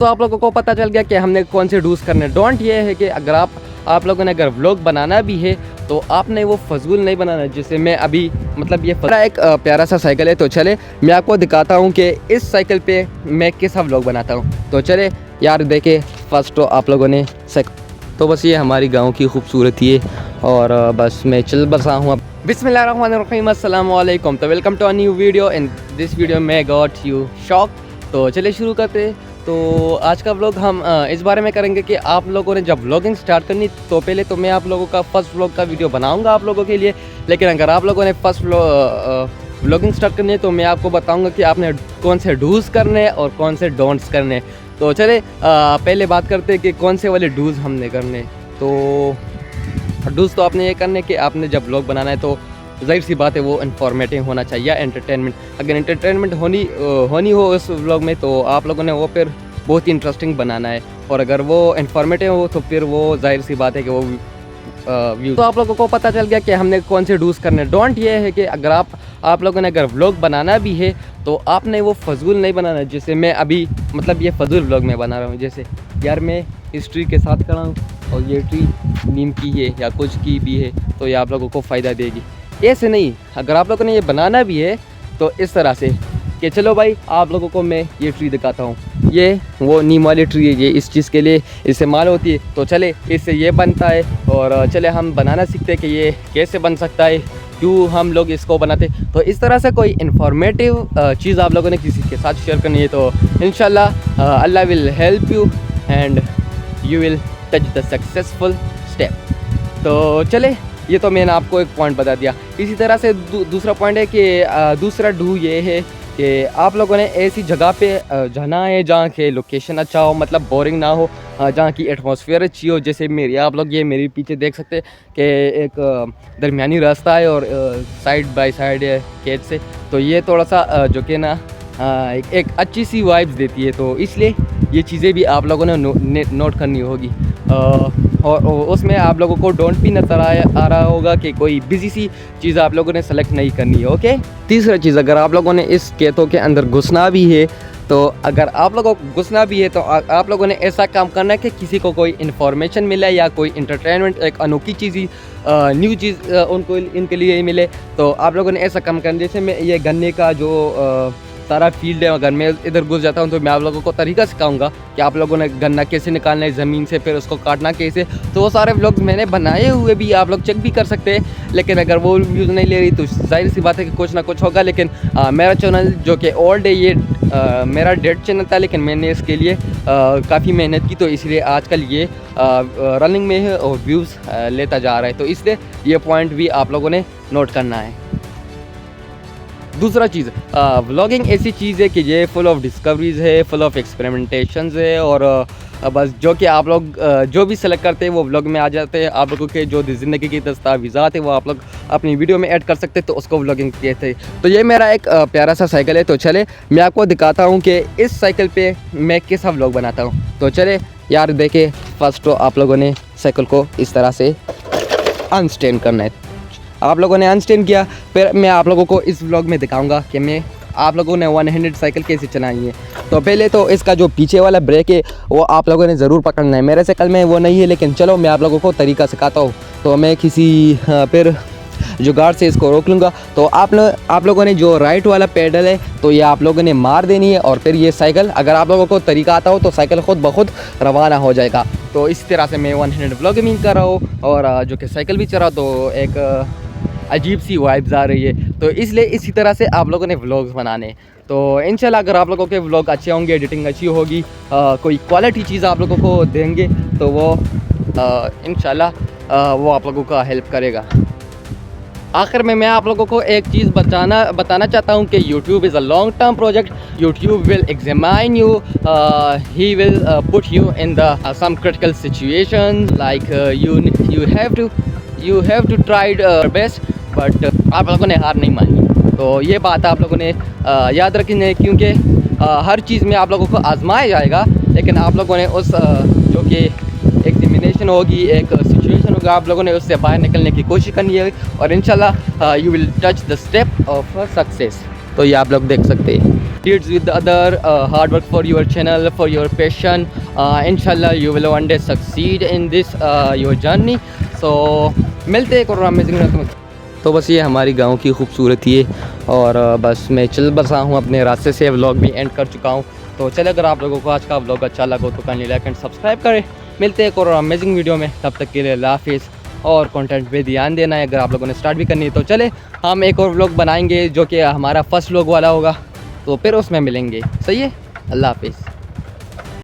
तो आप लोगों को पता चल गया कि हमने कौन से डूज करने। डोंट ये है कि अगर आप लोगों ने अगर व्लॉग बनाना भी है तो आपने वो फजूल नहीं बनाना। जैसे मैं अभी मतलब ये एक प्यारा सा साइकिल है, तो चले मैं आपको दिखाता हूँ कि इस साइकिल पे मैं कैसा व्लॉग बनाता हूँ। तो चले यार देखे फर्स्ट तो आप लोगों ने तो बस ये हमारी गाँव की खूबसूरती है और बस मैं चल बसा हूँ अब। बिस्मिल्लाहिर्रहमानिर्रहीम, अस्सलाम वालेकुम। तो welcome to a new video. In this video में गॉट यू शॉक। तो चलिए शुरू करते हैं। तो आज का व्लॉग हम इस बारे में करेंगे कि आप लोगों ने जब व्लॉगिंग स्टार्ट करनी तो पहले तो मैं आप लोगों का फर्स्ट व्लॉग का वीडियो बनाऊंगा आप लोगों के लिए। लेकिन अगर आप लोगों ने फर्स्ट व्लॉगिंग स्टार्ट करनी है तो मैं आपको बताऊंगा कि आपने कौन से डूज़ करने और कौन से डोंट्स करने। तो चले पहले बात करते हैं कि कौन से वाले डूज़ हमने करने। तो डूज़ तो आपने ये करने कि आपने जब व्लॉग बनाना है तो ज़ाहिर सी बात है वो इन्फॉर्मेटिव होना चाहिए, एंटरटेनमेंट। अगर एंटरटेनमेंट होनी हो उस व्लॉग में तो आप लोगों ने वो फिर बहुत ही इंटरेस्टिंग बनाना है। और अगर वो इन्फॉर्मेटिव हो तो फिर वो ज़ाहिर सी बात है कि वो व्यूज़। तो आप लोगों को पता चल गया कि हमने कौन से डूज़ करने। डोंट ये है कि अगर आप लोगों ने अगर व्लॉग बनाना भी है तो आपने वो फजूल नहीं बनाना। जैसे मैं अभी मतलब ये फजूल व्लॉग में बना रहा हूँ। जैसे यार मैं इस ट्री के साथ खड़ा हूँ और ये ट्री नीम की है या कुछ की भी है तो ये आप लोगों को फ़ायदा देगी। ऐसे नहीं, अगर आप लोगों ने ये बनाना भी है तो इस तरह से कि चलो भाई आप लोगों को मैं ये ट्री दिखाता हूँ। ये वो नीम वाली ट्री है, ये इस चीज़ के लिए इस्तेमाल होती है। तो चले इससे ये बनता है और चले हम बनाना सीखते हैं कि ये कैसे बन सकता है, क्यों हम लोग इसको बनाते। तो इस तरह से कोई इन्फॉर्मेटिव चीज़ आप लोगों ने किसी के साथ शेयर करनी है तो इंशाल्लाह Allah will help you and you will touch the successful step. तो चले ये तो मैंने आपको एक पॉइंट बता दिया। इसी तरह से दूसरा पॉइंट है कि दूसरा डू ये है कि आप लोगों ने ऐसी जगह पे जाना है जहाँ के लोकेशन अच्छा हो, मतलब बोरिंग ना हो, जहाँ की एटमॉस्फेयर अच्छी हो। जैसे मेरी आप लोग ये मेरे पीछे देख सकते हैं कि एक दरमियानी रास्ता है और साइड बाय साइड है खेत से। तो ये थोड़ा सा जो कि ना एक अच्छी सी वाइब्स देती है। तो इसलिए ये चीज़ें भी आप लोगों ने नोट करनी होगी। और उसमें आप लोगों को डोंट भी नज़र आ रहा होगा कि कोई बिजी सी चीज़ आप लोगों ने सेलेक्ट नहीं करनी है। ओके। तीसरा चीज़, अगर आप लोगों ने इस खेतों के अंदर घुसना भी है तो अगर आप लोगों को घुसना भी है तो आप लोगों ने ऐसा काम करना है कि किसी को कोई इन्फॉर्मेशन मिले या कोई इंटरटेनमेंट, एक अनोखी चीज़ ही न्यू चीज़ उनको इनके लिए ही मिले। तो आप लोगों ने ऐसा काम करना। जैसे मैं ये गन्ने का जो सारा फील्ड है, अगर मैं इधर घुस जाता हूँ तो मैं आप लोगों को तरीका सिखाऊंगा कि आप लोगों ने गन्ना कैसे निकालना है ज़मीन से, फिर उसको काटना कैसे। तो वो सारे व्लॉग्स मैंने बनाए हुए भी आप लोग चेक भी कर सकते हैं। लेकिन अगर वो व्यूज़ नहीं ले रही तो जाहिर सी बात है कि कुछ ना कुछ होगा। लेकिन मेरा चैनल जो कि ओल्ड है, ये मेरा डेड चैनल था, लेकिन मैंने इसके लिए काफ़ी मेहनत की तो इसलिए आजकल ये रनिंग में है और व्यूज़ लेता जा रहा है। तो इसलिए ये पॉइंट भी आप लोगों ने नोट करना है। दूसरा चीज़, व्लॉगिंग ऐसी चीज़ है कि ये फुल ऑफ डिस्कवरीज़ है, फुल ऑफ एक्सपेरिमेंटेशंस है और बस जो कि आप लोग जो भी सेलेक्ट करते हैं वो व्लॉग में आ जाते हैं। आप लोगों के जो ज़िंदगी की दस्तावेज़ात है वो आप लोग अपनी वीडियो में ऐड कर सकते हैं, तो उसको व्लॉगिंग कहते हैं। तो ये मेरा एक प्यारा सा साइकिल है। तो चले मैं आपको दिखाता हूँ कि इस साइकिल पे मैं कैसा व्लॉग बनाता हूँ। तो चले यार देखे फर्स्ट तो आप लोगों ने साइकिल को इस तरह से अनस्टैंड करना है। आप लोगों ने अनस्टैंड किया, फिर मैं आप लोगों को इस व्लॉग में दिखाऊंगा कि मैं आप लोगों ने 100 साइकिल कैसे चलाई है। तो पहले तो इसका जो पीछे वाला ब्रेक है वो आप लोगों ने ज़रूर पकड़ना है। मेरे साइकिल में वो नहीं है, लेकिन चलो मैं आप लोगों को तरीका सिखाता हूँ। तो मैं किसी फिर जुगाड़ से इसको रोक लूँगा। तो आप लोगों ने जो राइट वाला पेडल है तो ये आप लोगों ने मार देनी है और फिर ये साइकिल, अगर आप लोगों को तरीका आता हो तो साइकिल ख़ुद ब खुद रवाना हो जाएगा। तो इस तरह से मैं 100 व्लॉगिंग कर रहा हूँ और जो कि साइकिल भी चला तो एक अजीब सी वाइब्स आ रही है। तो इसलिए इसी तरह से आप लोगों ने व्लॉग्स बनाने। तो इंशाल्लाह अगर आप लोगों के व्लॉग अच्छे होंगे, एडिटिंग अच्छी होगी, कोई क्वालिटी चीज़ आप लोगों को देंगे तो वो इंशाल्लाह वो आप लोगों का हेल्प करेगा। आखिर में मैं आप लोगों को एक चीज़ बताना चाहता हूँ कि YouTube is a long term project. YouTube will examine you, he will put you in the some critical situations, like you have to try your best, but आप लोगों ने हार नहीं मानी। तो ये बात आप लोगों ने याद रखनी है, क्योंकि हर चीज़ में आप लोगों को आजमाया जाएगा, लेकिन आप लोगों ने उस जो कि एग्जामिनेशन होगी, एक सिचुएशन होगा, आप लोगों ने उससे बाहर निकलने की कोशिश करनी है और इंशाल्लाह you will touch the step of success. तो ये आप लोग देख सकते हैं। Deeds with the other hard work for your channel, for your passion. Inshallah you will one day succeed in this your journey. So मिलते हैं एक और अमेजिंग। तो बस ये हमारी गांव की खूबसूरती है और बस मैं चल बसा हूँ अपने रास्ते से। व्लॉग भी एंड कर चुका हूँ। तो चले, अगर आप लोगों को आज का व्लॉग अच्छा लगा तो काइंडली लाइक एंड सब्सक्राइब करें। मिलते हैं एक और अमेजिंग वीडियो में, तब तक के लिए अल्लाह हाफिज़। और कंटेंट पे ध्यान देना है, अगर आप लोगों ने स्टार्ट भी करनी है तो चले हम एक और व्लॉग बनाएंगे जो कि हमारा फर्स्ट व्लॉग वाला होगा, तो फिर उसमें मिलेंगे। सही है, अल्लाह हाफिज़।